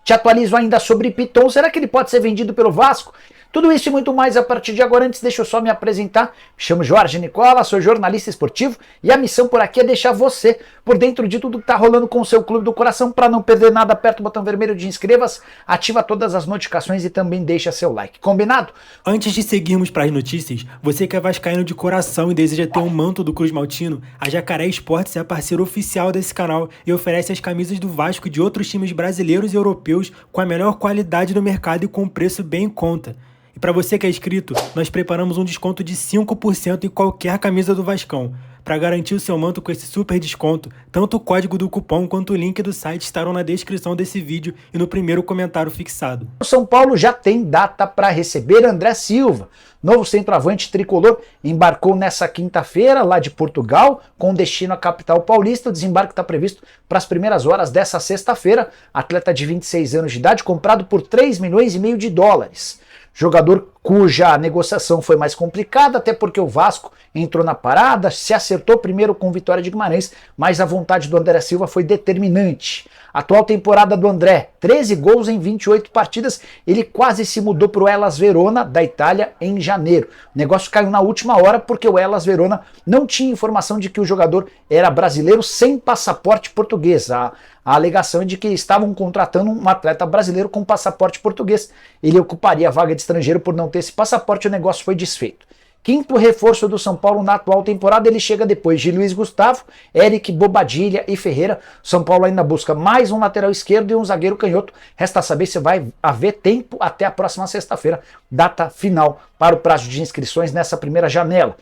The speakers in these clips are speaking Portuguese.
Te atualizo ainda sobre Piton, será que ele pode ser vendido pelo Vasco? Tudo isso e muito mais a partir de agora. Antes, deixa eu só me apresentar. Me chamo Jorge Nicola, sou jornalista esportivo e a missão por aqui é deixar você por dentro de tudo que tá rolando com o seu clube do coração. Para não perder nada, aperta o botão vermelho de inscreva-se, ativa todas as notificações e também deixa seu like. Combinado? Antes de seguirmos para as notícias, você que é vascaíno de coração e deseja ter um manto do Cruz Maltino, a Jacaré Esportes é parceiro oficial desse canal e oferece as camisas do Vasco e de outros times brasileiros e europeus com a melhor qualidade do mercado e com preço bem em conta. E para você que é inscrito, nós preparamos um desconto de 5% em qualquer camisa do Vascão. Para garantir o seu manto com esse super desconto, tanto o código do cupom quanto o link do site estarão na descrição desse vídeo e no primeiro comentário fixado. O São Paulo já tem data para receber André Silva. Novo centroavante tricolor embarcou nessa quinta-feira lá de Portugal com destino à capital paulista. O desembarque está previsto para as primeiras horas dessa sexta-feira. Atleta de 26 anos de idade, comprado por 3,5 milhões de dólares. Jogador cuja negociação foi mais complicada, até porque o Vasco entrou na parada, se acertou primeiro com Vitória de Guimarães, mas a vontade do André Silva foi determinante. Atual temporada do André, 13 gols em 28 partidas, ele quase se mudou para o Hellas Verona, da Itália, em janeiro. O negócio caiu na última hora porque o Hellas Verona não tinha informação de que o jogador era brasileiro sem passaporte português. A alegação é de que estavam contratando um atleta brasileiro com passaporte português. Ele ocuparia a vaga de estrangeiro por não ter esse passaporte, o negócio foi desfeito. Quinto reforço do São Paulo na atual temporada, ele chega depois de Luiz Gustavo, Eric, Bobadilha e Ferreira. São Paulo ainda busca mais um lateral esquerdo e um zagueiro canhoto. Resta saber se vai haver tempo até a próxima sexta-feira, data final para o prazo de inscrições nessa primeira janela.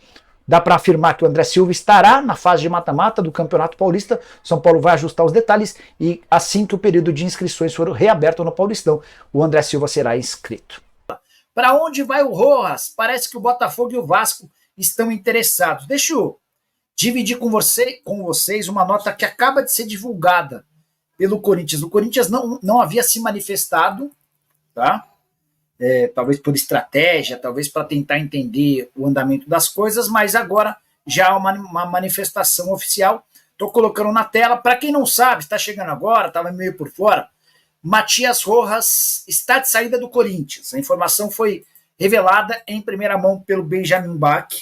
Dá para afirmar que o André Silva estará na fase de mata-mata do Campeonato Paulista. São Paulo vai ajustar os detalhes e assim que o período de inscrições for reaberto no Paulistão, o André Silva será inscrito. Para onde vai o Rojas? Parece que o Botafogo e o Vasco estão interessados. Deixa eu dividir com vocês uma nota que acaba de ser divulgada pelo Corinthians. O Corinthians não havia se manifestado, tá? Talvez por estratégia, talvez para tentar entender o andamento das coisas, mas agora já há uma manifestação oficial. Estou colocando na tela. Para quem não sabe, está chegando agora, estava meio por fora, Matias Rojas está de saída do Corinthians. A informação foi revelada em primeira mão pelo Benjamin Bach,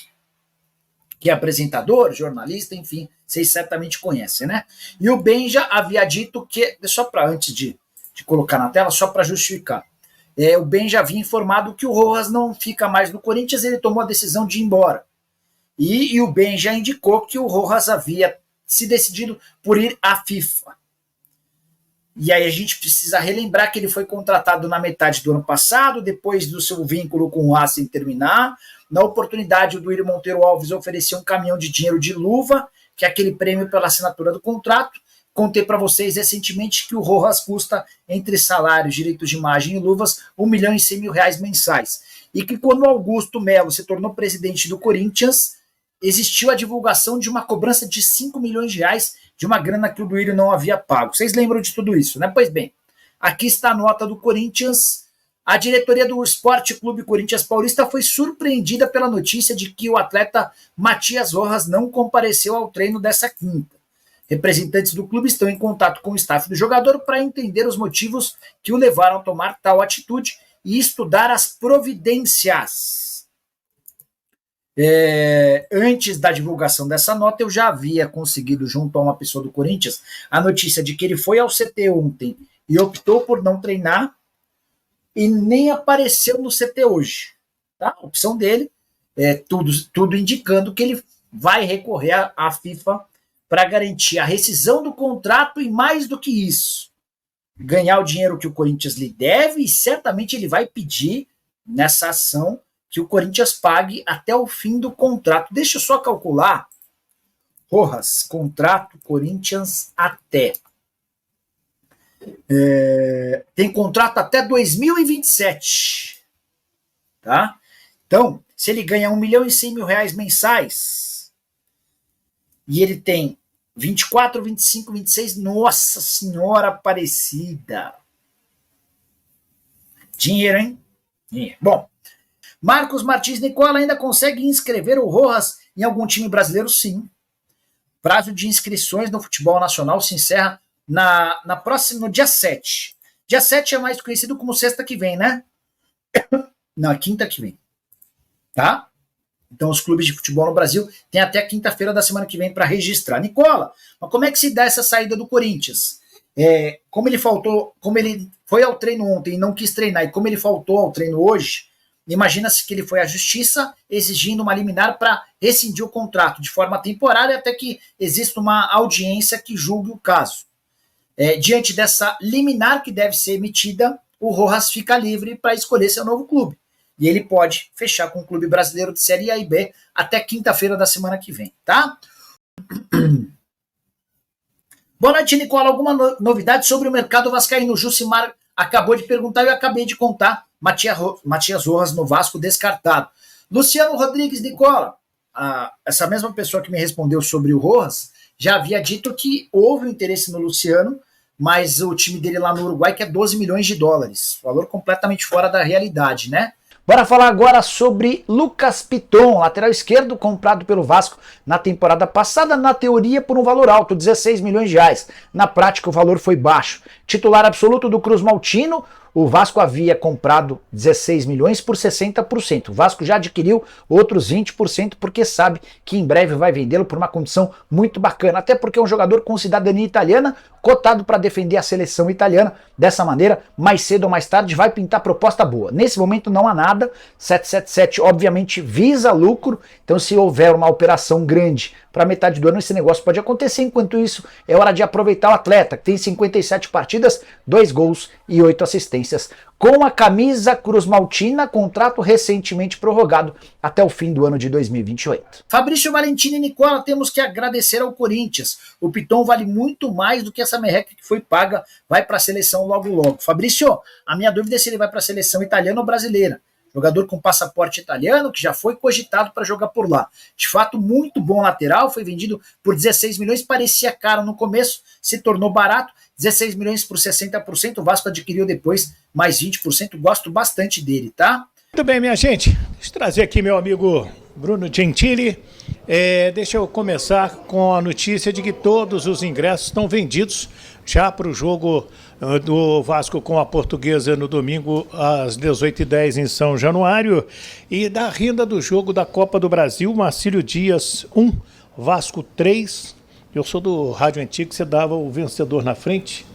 que é apresentador, jornalista, enfim, vocês certamente conhecem, né? E o Benja havia dito que, só para antes de colocar na tela, só para justificar, o Benja havia informado que o Rojas não fica mais no Corinthians, ele tomou a decisão de ir embora. E o Benja indicou que o Rojas havia se decidido por ir à FIFA. E aí a gente precisa relembrar que ele foi contratado na metade do ano passado, depois do seu vínculo com o Racing terminar. Na oportunidade, o Duílio Monteiro Alves ofereceu um caminhão de dinheiro de luva, que é aquele prêmio pela assinatura do contrato. Contei para vocês recentemente que o Rojas custa, entre salários, direitos de imagem e luvas, R$1.100.000 mensais. E que quando o Augusto Melo se tornou presidente do Corinthians, existiu a divulgação de uma cobrança de R$5 milhões de uma grana que o Duílio não havia pago. Vocês lembram de tudo isso, né? Pois bem, aqui está a nota do Corinthians. A diretoria do Esporte Clube Corinthians Paulista foi surpreendida pela notícia de que o atleta Matias Rojas não compareceu ao treino dessa quinta. Representantes do clube estão em contato com o staff do jogador para entender os motivos que o levaram a tomar tal atitude e estudar as providências. Antes da divulgação dessa nota, eu já havia conseguido, junto a uma pessoa do Corinthians, a notícia de que ele foi ao CT ontem e optou por não treinar e nem apareceu no CT hoje. Tá? A opção dele tudo indicando que ele vai recorrer à FIFA para garantir a rescisão do contrato e, mais do que isso, ganhar o dinheiro que o Corinthians lhe deve, e certamente ele vai pedir nessa ação que o Corinthians pague até o fim do contrato. Deixa eu só calcular. Rojas, contrato Corinthians até. Tem contrato até 2027. Tá? Então, se ele ganha R$1.100.000 mensais e ele tem 24, 25, 26, nossa senhora Aparecida. Dinheiro, hein? Dinheiro. Bom, Marcos Martins Nicola ainda consegue inscrever o Rojas em algum time brasileiro? Sim. Prazo de inscrições no futebol nacional se encerra no dia 7. Dia 7 é mais conhecido como sexta que vem, né? Não, é quinta que vem. Tá? Então os clubes de futebol no Brasil têm até quinta-feira da semana que vem para registrar. Nicola, mas como é que se dá essa saída do Corinthians? Como ele foi ao treino ontem e não quis treinar, e como ele faltou ao treino hoje, imagina-se que ele foi à justiça exigindo uma liminar para rescindir o contrato de forma temporária até que exista uma audiência que julgue o caso. Diante dessa liminar que deve ser emitida, o Rojas fica livre para escolher seu novo clube. E ele pode fechar com o clube brasileiro de Série A e B até quinta-feira da semana que vem, tá? Boa noite, Nicola. Alguma novidade sobre o mercado vascaíno? O Jucimar acabou de perguntar e eu acabei de contar. Matias Rojas no Vasco descartado. Luciano Rodrigues, Nicola. Essa mesma pessoa que me respondeu sobre o Rojas já havia dito que houve um interesse no Luciano, mas o time dele lá no Uruguai quer 12 milhões de dólares. Valor completamente fora da realidade, né? Bora falar agora sobre Lucas Piton, lateral esquerdo comprado pelo Vasco na temporada passada, na teoria por um valor alto, 16 milhões de reais. Na prática o valor foi baixo. Titular absoluto do Cruz Maltino, o Vasco havia comprado 16 milhões por 60%. O Vasco já adquiriu outros 20% porque sabe que em breve vai vendê-lo por uma condição muito bacana. Até porque é um jogador com cidadania italiana, cotado para defender a seleção italiana. Dessa maneira, mais cedo ou mais tarde, vai pintar proposta boa. Nesse momento não há nada. 777 obviamente visa lucro, então se houver uma operação grande para metade do ano, esse negócio pode acontecer. Enquanto isso, é hora de aproveitar o atleta, que tem 57 partidas, 2 gols e 8 assistências. Com a camisa Cruz Maltina, contrato recentemente prorrogado até o fim do ano de 2028. Fabrício Valentini e Nicola, temos que agradecer ao Corinthians. O Piton vale muito mais do que essa merreca que foi paga, vai para a seleção logo logo. Fabrício, a minha dúvida é se ele vai para a seleção italiana ou brasileira. Jogador com passaporte italiano, que já foi cogitado para jogar por lá. De fato, muito bom lateral, foi vendido por 16 milhões, parecia caro no começo, se tornou barato, 16 milhões por 60%, o Vasco adquiriu depois mais 20%, gosto bastante dele, tá? Muito bem, minha gente, deixa eu trazer aqui meu amigo Bruno Gentili. Deixa eu começar com a notícia de que todos os ingressos estão vendidos já para o jogo do Vasco com a Portuguesa no domingo às 18h10 em São Januário, e da renda do jogo da Copa do Brasil, Marcílio Dias 1, Vasco 3. Eu sou do rádio antigo, você dava o vencedor na frente,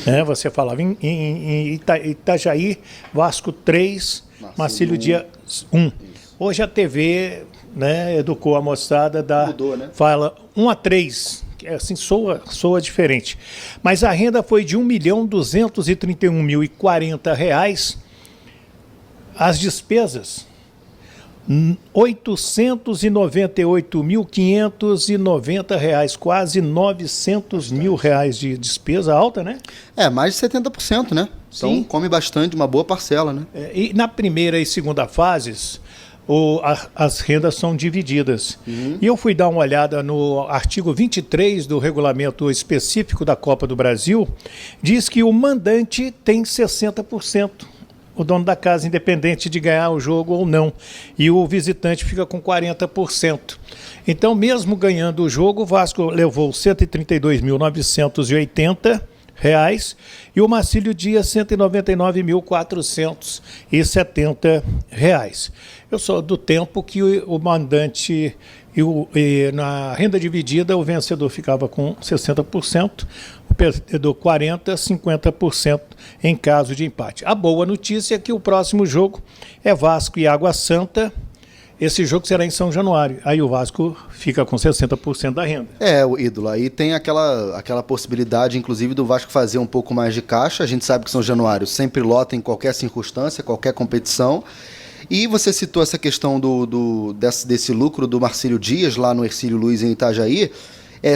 né? Você falava em Itajaí, Vasco 3, Marcílio Dias 1. Hoje a TV, né, educou a moçada, mudou, né? Fala 1-3. Assim, soa diferente. Mas a renda foi de R$ 1.231.040. As despesas, R$ 898.590, quase R$ 900 mil de despesa alta, né? Mais de 70%, né? Então sim, come bastante, uma boa parcela, né? E na primeira e segunda fases, as rendas são divididas. E eu fui dar uma olhada no artigo 23 do regulamento específico da Copa do Brasil, diz que o mandante tem 60%, o dono da casa, independente de ganhar o jogo ou não, e o visitante fica com 40%. Então, mesmo ganhando o jogo, o Vasco levou R$ 132.980, e o Marcílio Dias R$ 199.470. Eu sou do tempo que o mandante e na renda dividida o vencedor ficava com 60%, o perdedor 40%, 50% em caso de empate. A boa notícia é que o próximo jogo é Vasco e Água Santa. Esse jogo será em São Januário. Aí o Vasco fica com 60% da renda. O ídolo. Aí tem aquela possibilidade, inclusive, do Vasco fazer um pouco mais de caixa. A gente sabe que São Januário sempre lota em qualquer circunstância, qualquer competição. E você citou essa questão desse lucro do Marcílio Dias lá no Hercílio Luiz em Itajaí.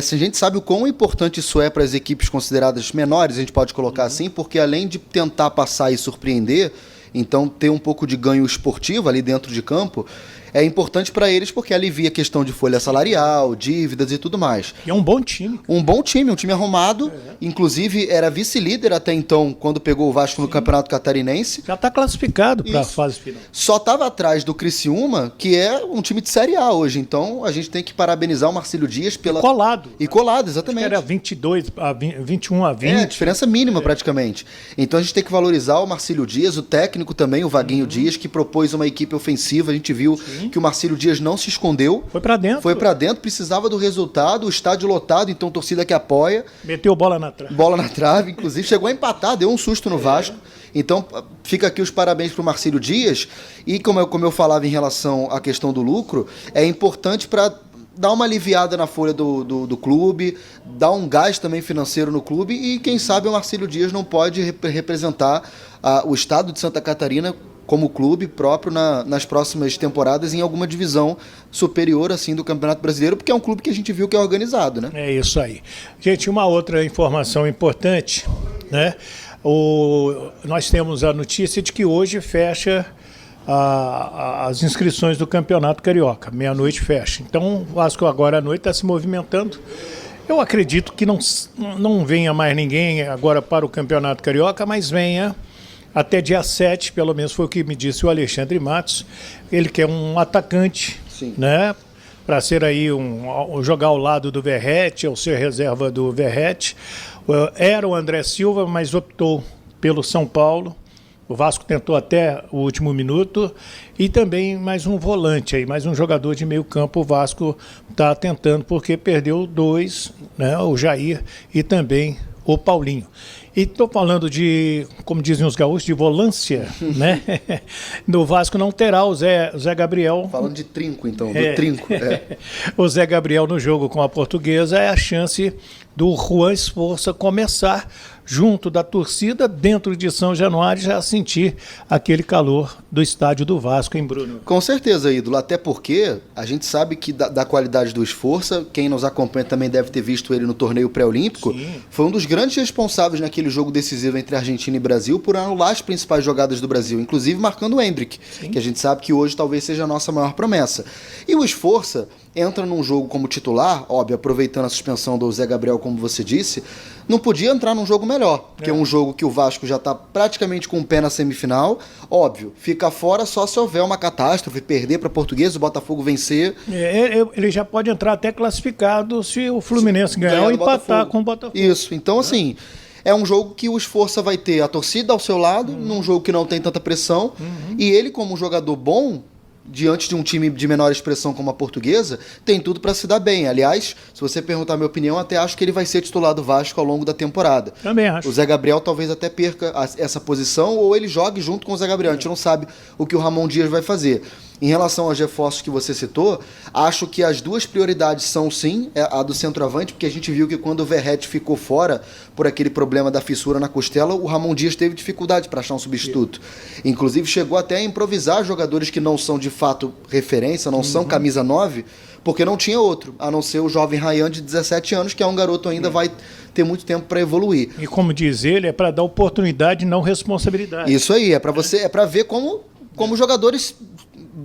Se a gente sabe o quão importante isso é para as equipes consideradas menores, a gente pode colocar assim, porque além de tentar passar e surpreender, então ter um pouco de ganho esportivo ali dentro de campo, é importante para eles porque alivia a questão de folha salarial, dívidas e tudo mais. E é um bom time. Um bom time, um time arrumado, inclusive era vice-líder até então, quando pegou o Vasco no Campeonato Catarinense. Já está classificado para a fase final. Só estava atrás do Criciúma, que é um time de Série A hoje. Então a gente tem que parabenizar o Marcílio Dias pela... Colado. E colado, exatamente. Era 22 a 21 a 20. É, diferença mínima praticamente. Então a gente tem que valorizar o Marcílio Dias, o técnico também, o Vaguinho Dias, que propôs uma equipe ofensiva. A gente viu que o Marcílio Dias não se escondeu. Foi para dentro. Foi para dentro, precisava do resultado, o estádio lotado, então torcida que apoia. Meteu bola na trave. Bola na trave, inclusive chegou a empatar, deu um susto no Vasco. Então fica aqui os parabéns para o Marcílio Dias. E como eu falava em relação à questão do lucro, é importante para dar uma aliviada na folha do clube, dar um gás também financeiro no clube e quem sabe o Marcílio Dias não pode representar o estado de Santa Catarina como clube próprio nas próximas temporadas em alguma divisão superior assim do Campeonato Brasileiro, porque é um clube que a gente viu que é organizado, né? É isso aí. Gente, uma outra informação importante, né? Nós temos a notícia de que hoje fecha as inscrições do Campeonato Carioca. Meia-noite fecha. Então o Vasco agora à noite está se movimentando. Eu acredito que não venha mais ninguém agora para o Campeonato Carioca, mas venha até dia 7, pelo menos foi o que me disse o Alexandre Matos. Ele que é um atacante, né? Para ser aí jogar ao lado do Verratti, ou ser reserva do Verratti. Era o André Silva, mas optou pelo São Paulo. O Vasco tentou até o último minuto. E também mais um volante aí, mais um jogador de meio campo. O Vasco está tentando, porque perdeu 2, né? O Jair e também o Paulinho. E estou falando de, como dizem os gaúchos, de volância, né? No Vasco não terá o Zé Gabriel. Falando de trinco, então, do trinco. O Zé Gabriel no jogo com a Portuguesa é a chance do Juan Esforça começar junto da torcida dentro de São Januário já sentir aquele calor do estádio do Vasco, hein, Bruno? Com certeza, ídolo, até porque a gente sabe que da qualidade do Esforça, quem nos acompanha também deve ter visto ele no torneio pré-olímpico, foi um dos grandes responsáveis naquele jogo decisivo entre Argentina e Brasil por anular as principais jogadas do Brasil, inclusive marcando o Endrick, que a gente sabe que hoje talvez seja a nossa maior promessa. E o Esforça entra num jogo como titular, óbvio, aproveitando a suspensão do Zé Gabriel, como você disse, não podia entrar num jogo melhor, porque é um jogo que o Vasco já está praticamente com o pé na semifinal, óbvio, fica fora só se houver uma catástrofe, perder para Portuguesa, o Botafogo vencer. Ele já pode entrar até classificado se o Fluminense ganhar ou empatar com o Botafogo. Isso, então assim, é um jogo que o Esforça vai ter a torcida ao seu lado, num jogo que não tem tanta pressão, e ele como um jogador bom, diante de um time de menor expressão como a Portuguesa, tem tudo para se dar bem. Aliás, se você perguntar a minha opinião, até acho que ele vai ser titular do Vasco ao longo da temporada. Também acho. O Zé Gabriel talvez até perca essa posição ou ele jogue junto com o Zé Gabriel. A gente não sabe o que o Ramon Dias vai fazer. Em relação aos reforços que você citou, acho que as duas prioridades são sim a do centroavante, porque a gente viu que quando o Verratti ficou fora por aquele problema da fissura na costela, o Ramon Dias teve dificuldade para achar um substituto. Inclusive chegou até a improvisar jogadores que não são de fato referência, não são camisa 9, porque não tinha outro, a não ser o jovem Ryan de 17 anos, que é um garoto ainda vai ter muito tempo para evoluir. E como diz ele, é para dar oportunidade e não responsabilidade. Isso aí, é para ver como jogadores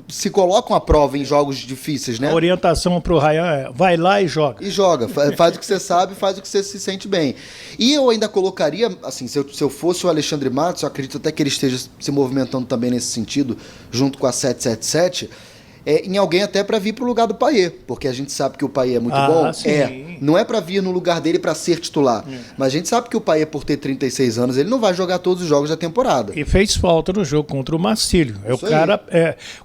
se colocam à prova em jogos difíceis, né? A orientação para o Ryan é: vai lá e joga. E joga, faz o que você sabe, faz o que você se sente bem. E eu ainda colocaria, assim, se eu fosse o Alexandre Matos, eu acredito até que ele esteja se movimentando também nesse sentido, junto com a 777, em alguém até para vir para o lugar do Payet, porque a gente sabe que o Payet é muito bom. Sim. Não é para vir no lugar dele para ser titular, mas a gente sabe que o Payet, por ter 36 anos, ele não vai jogar todos os jogos da temporada. E fez falta no jogo contra o Marcílio. Cara,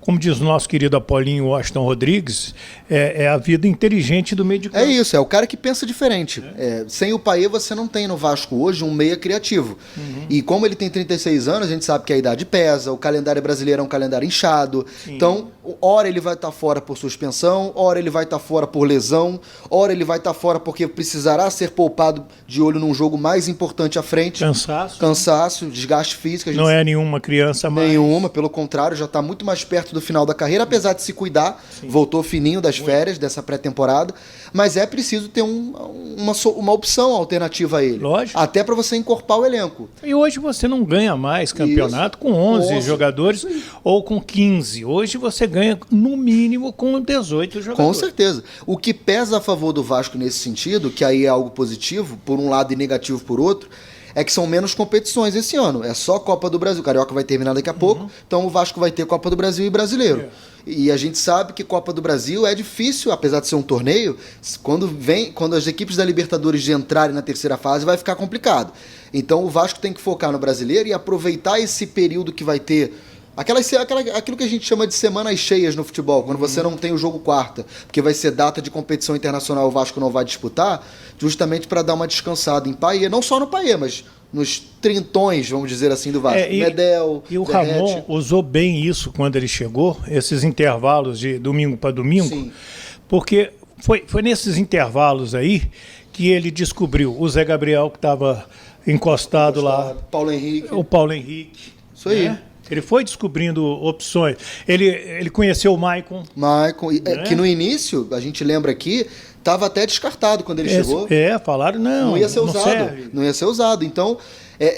como diz o nosso querido Apolinho Washington Rodrigues, é a vida inteligente do meio de campo. É isso, é o cara que pensa diferente. Sem o Payet você não tem no Vasco hoje um meia criativo. E como ele tem 36 anos, a gente sabe que a idade pesa, o calendário brasileiro é um calendário inchado. Então, ora ele vai estar fora por suspensão, ora ele vai estar fora por lesão, ora ele vai estar fora porque precisará ser poupado de olho num jogo mais importante à frente. Cansaço, desgaste físico. Não é nenhuma criança mais. Nenhuma, pelo contrário, já está muito mais perto do final da carreira, apesar de se cuidar, voltou fininho das férias, dessa pré-temporada, mas é preciso ter uma opção alternativa a ele. Lógico. Até para você encorpar o elenco. E hoje você não ganha mais campeonato com 11 jogadores ou com 15. Hoje você ganha no mínimo com 18 Com jogadores. certeza. O que pesa a favor do Vasco nesse sentido, que aí é algo positivo, por um lado e negativo por outro, é que são menos competições esse ano. É só Copa do Brasil. O Carioca vai terminar daqui a pouco, então o Vasco vai ter Copa do Brasil e Brasileiro. E a gente sabe que Copa do Brasil é difícil, apesar de ser um torneio, quando as equipes da Libertadores entrarem na terceira fase, vai ficar complicado. Então o Vasco tem que focar no Brasileiro e aproveitar esse período que vai ter aquilo que a gente chama de semanas cheias no futebol, quando você não tem o jogo quarta, porque vai ser data de competição internacional, o Vasco não vai disputar, justamente para dar uma descansada em Paê, não só no Paê, mas nos trintões, vamos dizer assim, do Vasco. Medel, e o Derrete. Ramon usou bem isso quando ele chegou, esses intervalos de domingo para domingo, Sim. porque foi nesses intervalos aí que ele descobriu o Zé Gabriel, que estava encostado lá, Paulo Henrique. o Paulo Henrique. Isso aí. né? Ele foi descobrindo opções. Ele conheceu o Maicon. Que no início, a gente lembra aqui, estava até descartado quando ele chegou. Falaram, não Não ia ser não usado. serve. Não ia ser usado. Então,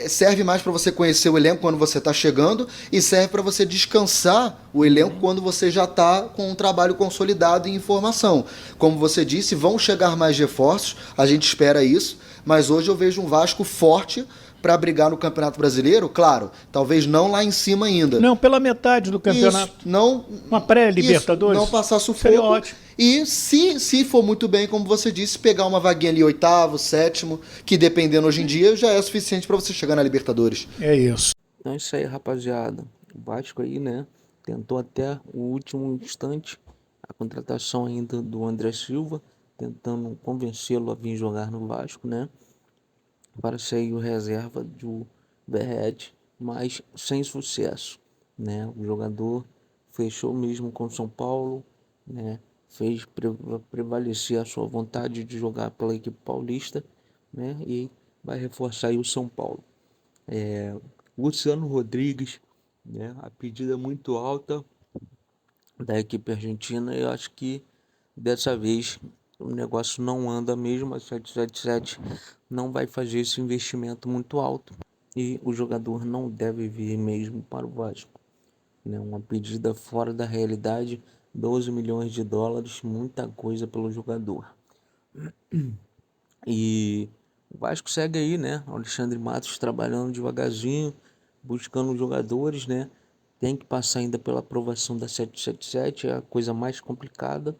serve mais para você conhecer o elenco quando você está chegando e serve para você descansar o elenco quando você já está com um trabalho consolidado em informação. Como você disse, vão chegar mais reforços, a gente espera isso, mas hoje eu vejo um Vasco forte para brigar no Campeonato Brasileiro, claro, talvez não lá em cima ainda. Não, pela metade do campeonato. Isso, não, Uma pré-Libertadores. não passar Seria sufoco. ótimo. E se for muito bem, como você disse, pegar uma vaguinha ali, oitavo, sétimo, que dependendo hoje em dia já é suficiente para você chegar na Libertadores. É isso. Então é isso aí, rapaziada. O Vasco aí, né, tentou até o último instante a contratação ainda do André Silva, tentando convencê-lo a vir jogar no Vasco, né, para ser o reserva do Verratti, mas sem sucesso, né. O jogador fechou mesmo com São Paulo, né, fez prevalecer a sua vontade de jogar pela equipe paulista, né, e vai reforçar aí o São Paulo. Luciano Rodrigues, né, a pedida muito alta da equipe argentina. Eu acho que dessa vez o negócio não anda mesmo. A 777 não vai fazer esse investimento muito alto e o jogador não deve vir mesmo para o Vasco, né? Uma pedida fora da realidade, 12 milhões de dólares, muita coisa pelo jogador. E o Vasco segue aí, né? Alexandre Matos trabalhando devagarzinho, buscando jogadores, né? Tem que passar ainda pela aprovação da 777, é a coisa mais complicada.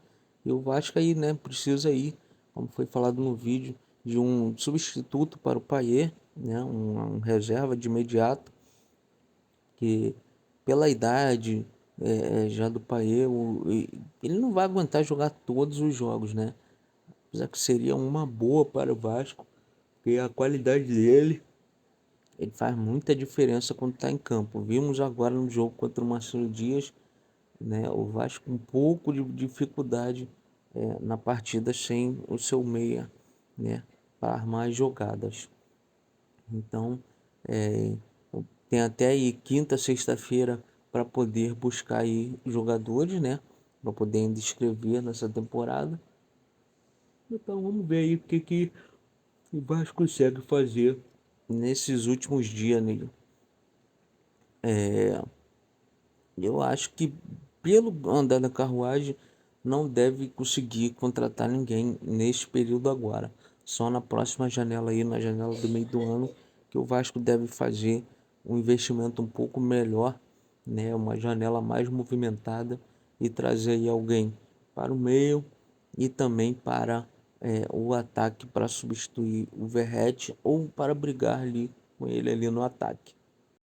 E o Vasco aí, né? Precisa aí, como foi falado no vídeo, de um substituto para o Payet, né? Um reserva de imediato, que pela idade já do Payet, ele não vai aguentar jogar todos os jogos, né? Apesar que seria uma boa para o Vasco, porque a qualidade dele, ele faz muita diferença quando está em campo. Vimos agora no jogo contra o Marcelo Dias, né, o Vasco com um pouco de dificuldade na partida sem o seu meia, né, para armar as jogadas. Então, tem até aí quinta, sexta-feira para poder buscar aí jogadores, né, para poder ainda inscrever nessa temporada. Então vamos ver aí o que o Vasco consegue fazer nesses últimos dias, né? Eu acho que pelo andar da carruagem não deve conseguir contratar ninguém neste período agora. Só na próxima janela aí, na janela do meio do ano, que o Vasco deve fazer um investimento um pouco melhor, né? Uma janela mais movimentada e trazer aí alguém para o meio e também para o ataque, para substituir o Verratti ou para brigar ali com ele ali no ataque.